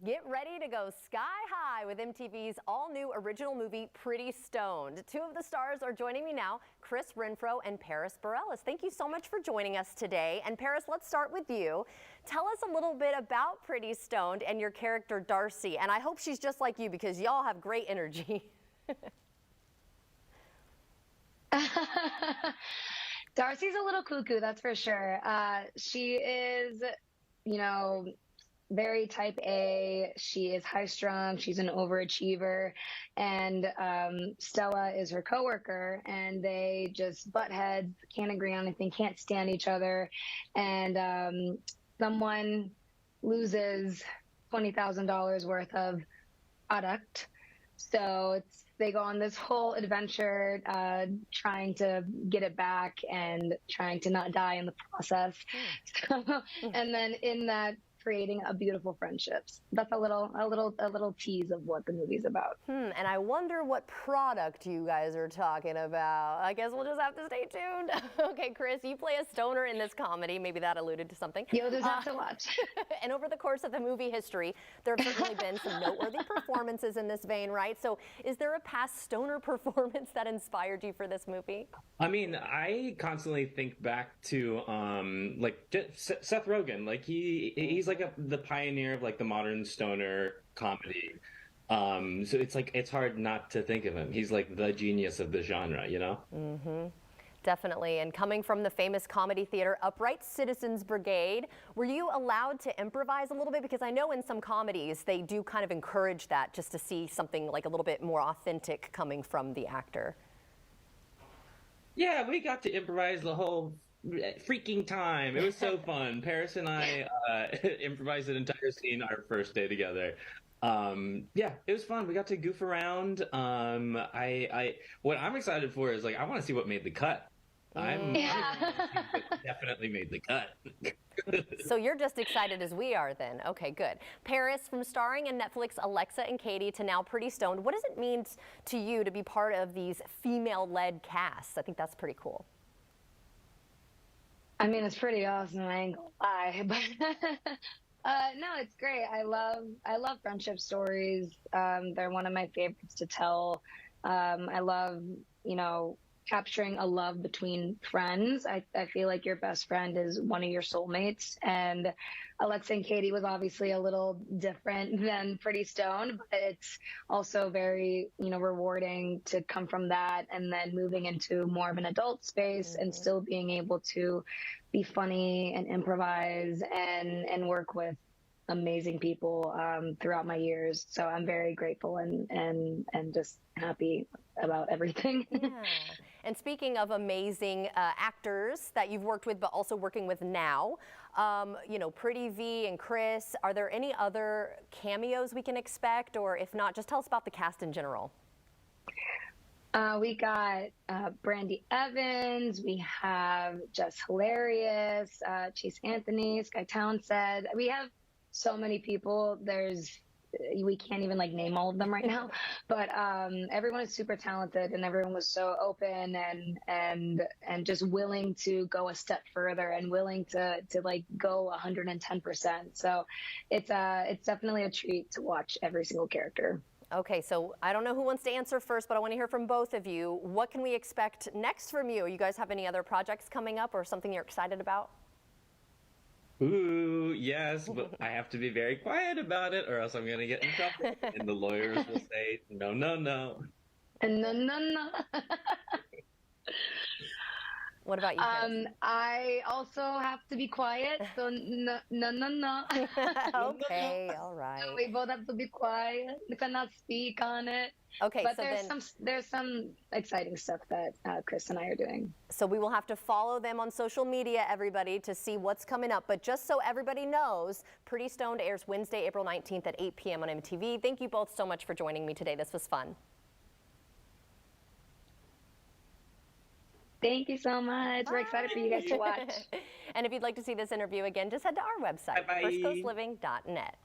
Get ready to go sky high with MTV's all-new original movie, Pretty Stoned. Two of the stars are joining me now, Chris Renfro and Paris Bareilles. Thank you so much for joining us today. And Paris, let's start with you. Tell us a little bit about Pretty Stoned and your character, Darcy. And I hope she's just like you because y'all have great energy. Darcy's a little cuckoo, that's for sure. She is, very type A. She is high strung. She's an overachiever. And Stella is her coworker, and they just butt heads, can't agree on anything, can't stand each other. And someone loses $20,000 worth of product. So they go on this whole adventure trying to get it back and trying to not die in the process. And then in that, creating a beautiful friendships. That's a little tease of what the movie's about. And I wonder what product you guys are talking about. I guess we'll just have to stay tuned. Okay, Chris, you play a stoner in this comedy. Maybe that alluded to something. You'll just have to watch. And over the course of the movie history, there have certainly been some noteworthy performances in this vein, right? So is there a past stoner performance that inspired you for this movie? I mean, I constantly think back to Seth Rogen. Like he's like the pioneer of like the modern stoner comedy. So it's hard not to think of him. He's like the genius of the genre, you know? Mm-hmm. Definitely. And coming from the famous comedy theater Upright Citizens Brigade, were you allowed to improvise a little bit? Because I know in some comedies they do kind of encourage that, just to see something like a little bit more authentic coming from the actor. Yeah, we got to improvise the whole freaking time. It was so fun. Paris and I improvised an entire scene our first day together. Yeah, it was fun. We got to goof around. What I'm excited for is I want to see what made the cut. I'm definitely made the cut. So you're just excited as we are then. Okay, good. Paris, from starring in Netflix Alexa and Katie to now Pretty Stoned, what does it mean to you to be part of these female-led casts? I think that's pretty cool. I mean, it's pretty awesome. I ain't gonna lie, but no, it's great. I love friendship stories. They're one of my favorites to tell. I love, capturing a love between friends. I feel like your best friend is one of your soulmates. And Alexa and Katie was obviously a little different than Pretty Stoned, but it's also very, rewarding to come from that and then moving into more of an adult space and still being able to be funny and improvise and work with amazing people throughout my years. So I'm very grateful and just happy about everything. Yeah. And speaking of amazing actors that you've worked with, but also working with now, Pretty V and Chris, are there any other cameos we can expect? Or if not, just tell us about the cast in general. We got Brandy Evans, we have Jess Hilarious, Chase Anthony, Sky Townsend. We have so many people. We can't even name all of them right now, but everyone is super talented and everyone was so open and just willing to go a step further and willing to go 110%. So it's definitely a treat to watch every single character. Okay, so I don't know who wants to answer first, but I want to hear from both of you. What can we expect next from you? You guys have any other projects coming up or something you're excited about? Ooh, yes, but I have to be very quiet about it or else I'm going to get in trouble. And the lawyers will say, no, no, no. No, no, no. What about you, Chris? I also have to be quiet, so no, no, no, no. Okay, all right. We both have to be quiet. We cannot speak on it. Okay, but so there's some exciting stuff that Chris and I are doing. So we will have to follow them on social media, everybody, to see what's coming up. But just so everybody knows, Pretty Stoned airs Wednesday, April 19th at 8 p.m. on MTV. Thank you both so much for joining me today. This was fun. Thank you so much. We're excited for you guys to watch. And if you'd like to see this interview again, just head to our website, firstcoastliving.net.